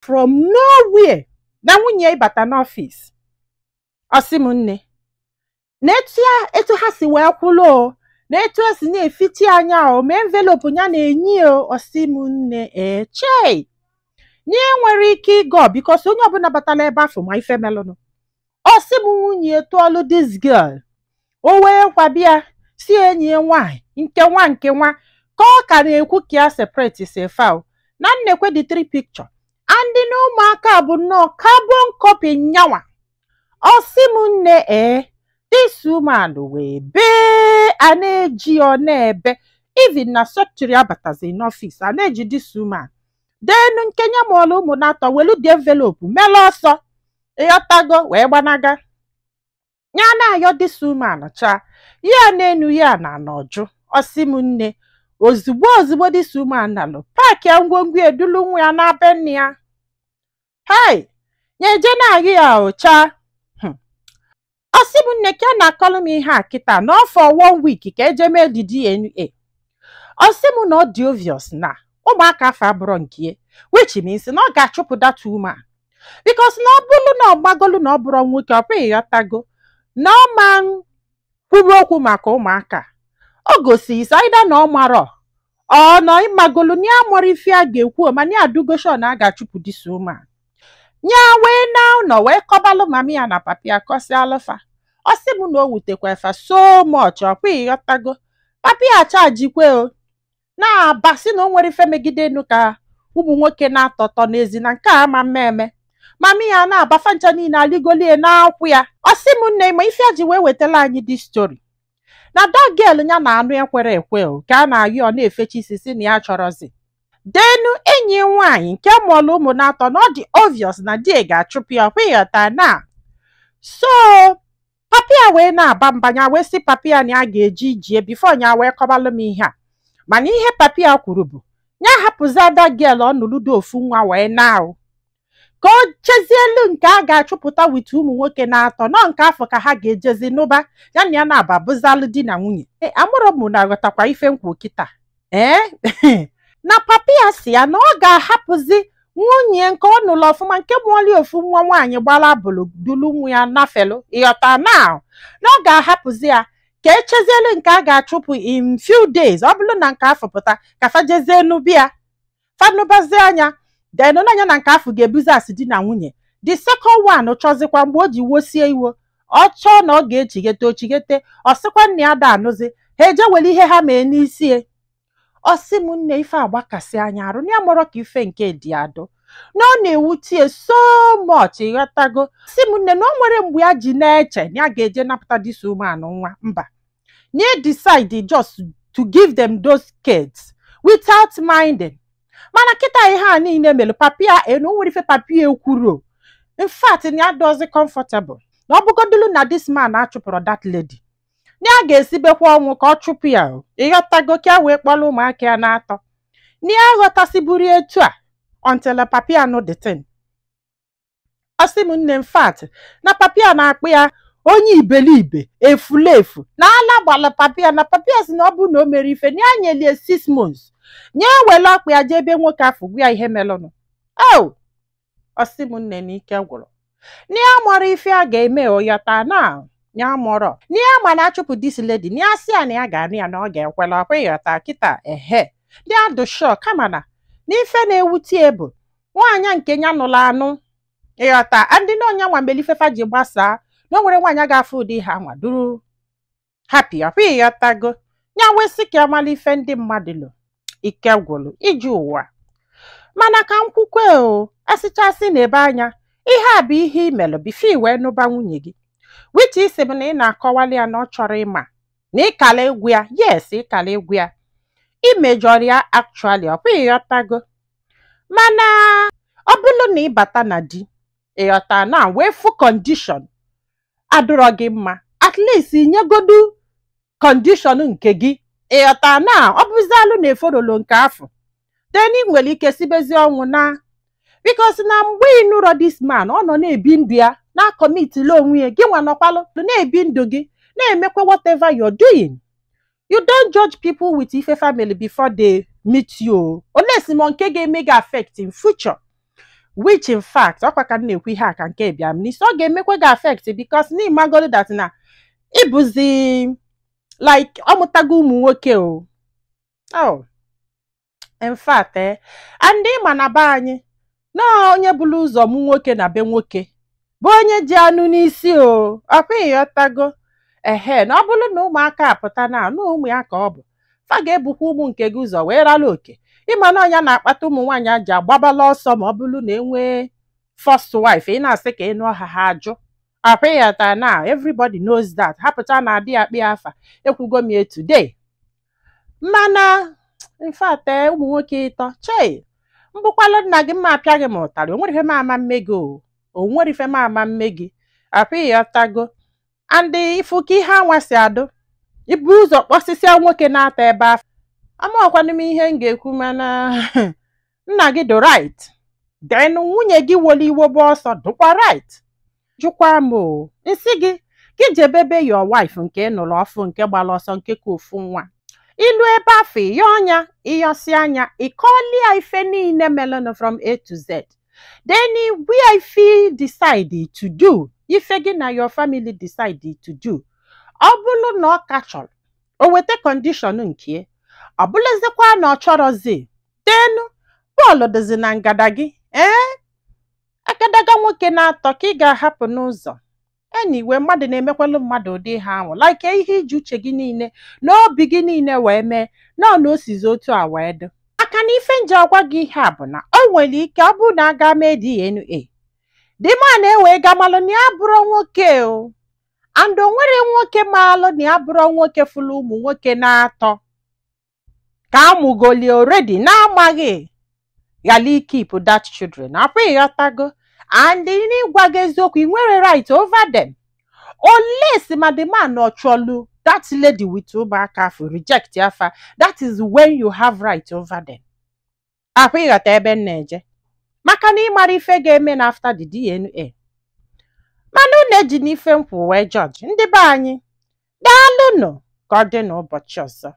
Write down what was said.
from nowhere na nwunye ịbata n'ọfịs. Ọsị m nne na etu ha si wee kwụlụ o, na etu esi na-efiti anya o, ma envelope ya na-enye o. Ọsị m nne chei nye nwere ike ịgọ bikos onye ọbụla batala ebe afọ ma ife melụnụ. Ọsị m nwunye tụọlụ this girl, o wee kwabịa si enyi nwanyị nke nwa ka ọ ka na-ekwu ka ya separate sefa na nnekwe dị 3 picture andị na ụmụaka bụ nnọọ carbon copy nyanwa. Ọsị m nne this woman wee bee a na-eji ọ na-ebe even na secretary abatazi n'ọfịs a na-eji this woman denu nke nye mụọlụ ụmụ na-atọ welu dị envelope mele ọsọ ịghọtago wee gbanaga ya na-ayọ this woman cha ya na-enu ya na n'ọjụ. Ọsị m nne ozugbo this woman nalụ paaki ya ngwongwo edulu nwa ya na-abe nne ya hai nyeje na-agụ ya ụcha. Ọsị m nne ka na akọlụ m ihe a kịta na for 1 week ka eje mee the DNA. Ọsị m na ọ dị obvious na ụmụaka afọ abụrụ nke which means na ọ ga-achụpụ that woman because na ọ bụrụ na ọ gbagolu na ọ bụrụ nwoke ọ pụghị ịghọtago na ọ ma kwuru okwu maka ụmụaka. O gosi isaida na ọ marọ ọ nọ ịmagolu na ya mụrụ ife a ga-ekwu ma na ya adugoshon na a ga-achụpụ this woman. Nya wee na ụnọ wee kọbalụ mami ya na papi ya kọsị alụfa. Ọsị m na o wutekwa efa so much ọ pụghị ịghọtago. Papi ya chajikwe o na-abasị na o nwere ife megide enu ka ụmụ nwoke na-atọtọ n'ezi na nke a ma mmemme. Mami ya na-abafa ncha niile aligolie na-akwụ ya. Ọsị m nne ma ife ji wee wetala anyị this story na that girl ya na anụ ekwere ekwe o ka a na-ayọ ọ na-efechi isi si na ya chọrọzi denu enyi nwaanyị nke mụọlụ ụmụ na-atọ na ọ dị obvious na di ga-achụpụ ya ọkwa na so papi ya wee na-aba mbanya wee si papi ya na ya ga-eji ijie bifo nya wee kọbalụ m ihe a mana ihe papi ya kwuru bụ ya hapụzi ada girl ọ nụlụdo ofu nwa wee na-ahụ ka o chezielu nke a ga-achụpụta wit ụmụ nwoke na-atọ nọ nke afọ ka ha ga-ejezi n'ụba ya na ya na-aba bụzalụ di na nwunye. Amụrụ m na aghọtakwa ife nkwu kịta na papi ya si ya na ọ ga-ahapụzi nwunye nke ọ nụlụ ọfụma nke mụọli ofu nwa nwaanyị gbara bụlụ dulu nwa ya nafelu ịghọta na ọ ga-ahapụzi ya ka echezielu nke a ga-achụpụ in few days. Ọ bụrụ na nke afọ pụta ka fajezie nubia fanubazi anya denu anya na nke afọ ga-ebuzi asị di na nwunye. The second one chọzikwa mgbe o ji wosie iwo ọ chọọ na ọ ga-echigete ochigete ọ sịkwa nna ya da anụzi ha eje were ihe ha mee n'isi. Ọsị m nne ife agbakasị anya arụ na ya mụrụ ka ife nke dị adụ na ọ na-ewutie so much ịghọtago. Sị m nne na o nwere mgbe ya ji na-eche na ya ga-eje napụta this woman nwa mba na ya decide just to give them those kids without minding. Mana kịta ihe a niile mere papi ya na o nwere ife papi ya ekwuru in fact na ya dozi comfortable na ọ bụgodulu na this man achụpụrụ that lady na ya ga-esibekwa ọnwụ ka ọ chụpụ ya ịghọtago ka wee kpọrọ ụmụaka ya na-atọ na ya ghọtasiburu etu a until papi ya nụ the thing. Ọsị m nne in fact na papi ya na-akpụ ya onye ibelibe efulefu na ala gbala papi ya na papi ya si na ọ bụ na o mere ife na ya nyelie 6 months nye wele ọkpụ ya jee ebe nwoke afọ gwa ya ihe melụnụ. Ọsị m nne na ike gwụrụ na ya mụrụ ife a ga-eme oyọta na ya mụrụ na ya ma na achụpụ this lady na ya si ya na ya ga-anụ ya na ọ ga-ekwela ọkwa ịghọta kịta dị adụ shọ kama na n'ife na-ewutie bụ nwaanyị nke ya nụrụ anụ ịghọta ndị na onye nwa mgbeli ifefa ji gbasaa na o nwere nwaanyị ga-afụ ụdị ha nwa duru happy ọkwa ịghọtago ya wee sị ka amala ife ndị mmadụ lụ ike gwụrụ iji ụwa. Mana ka m kwukwe esichasị na ebe anya ihe a bụ ihe imelụ bifo iwee nụba nwunye gị which isi m na ị na-akọwali ya na ọ chọrọ ịma na ịkala egwu ya. Yes, ịkala egwu ya imejọrọ ya actually ọkwa ịghọtago. Mana ọ bụrụ na ịbata na di ịghọta na wee fụ condition adụrọ gị mma at least inyegodu condition nke gị ịghọta na ọ bụzalụ na eforolo nke afọ then ị nwere ike sibezi ọnwụ na because na mgbe ị nụrọ this man ọ nọ na-ebi ndụ ya na-akọmitili onwe ya gị nwa nọkwalụ na-ebi ndụ gị na-emekwa whatever you're doing. You don't judge people with ife family before they meet you unless mo nke ga-eme gị affect in future. which in fact ọkwa ka na-ekwu ihe a ka nke bịa m n'isi ọ ga-emekwa gị affect because n'ịmagolo that na ịbụzi like ọmụtago ụmụ nwoke o. Oh, in fact and ịma na be anyị na onye bụrụ ụzọ mụ nwoke na be nwoke bụ onye ji anụ n'isi o. Ọkwa ịghọtago na ọ bụrụ na ụmụaka apụta na ụmụ ya ka ọ bụ fa ga-ebukwa ụmụ nke gị ụzọ wee rara oke. Ịma na ọnya na-akpata ụmụ nwaanyị aji agbabala ọsọ ma ọ bụrụ na enwee first wife ị na-asị ka ịnụ ọha ha ajụ. Ọkwa ịghọta na everybody knows that hapụta na adị akpị afa ekwugo m ya today. Mana in fact ụmụ nwoke ịtọ chee mbụkwalụ nna gị mma apịa gị ma ụtarị onwere ife ma ama mme gị o nwere ife ma ama mme gị. Ọkwa ịghọtago and ifu ka ihe anwa si adụ ibu ụzọ kpọsịsịa nwoke na-ata ebe afọ amaọkwanụ m ihe m ga-ekwu mana nna gị do right then nwunye gị wolu iwe bụ ọsọ dụkwa right. Jụkwa m o nsị gị jebebe your wife nke nụrụ ọfụ nke gbara ọsọ nke ka ofu nwa ilu ebe afọ ịyọ ọnya ịyọsi anya ịkọlia ife niile melụnụ from A to Z then where ife decide to do ife gị na your family decide to do ọ bụrụ na ọ ka chọrọ o weta condition nke ọ bụlụzikwa na ọ chọrọzi denu bọọlụ dịzi na ngada gị agadaga nwoke na-atọ ka ị ga-ahapụ n'ụzọ. Anyway mmadụ na-emekwalụ mmadụ ụdị ha ahụ like ihe iji uche gị niile na obi gị niile wee mee na o sizi otu a wee dị. Aka na ife nji agwa gị ihe a bụ na o nwere ike ọ bụrụ na aga mee DNA dị ma na-ewe gamalụ na ya bụrụ nwoke o and o nwere nwoke maalụ na ya bụrụ nwoke fụlụ ụmụ nwoke na-atọ ka amụgoli already na-amaghị ghara keep that children. Akwa ịghọtago and n'ịgwa gị eziokwu ị nwere right over them unless ma the man ọ chọlụ that lady with ụmụaka afọ reject afa that is when you have right over them. Akwa ịghọta ebe m na-eje maka na ịmara ife ga-eme na after the DNA mana unu eji n'ife nkwụ wee judge ndị be anyị daalụnụ ka ọ dị n'ụbọchị ọzọ.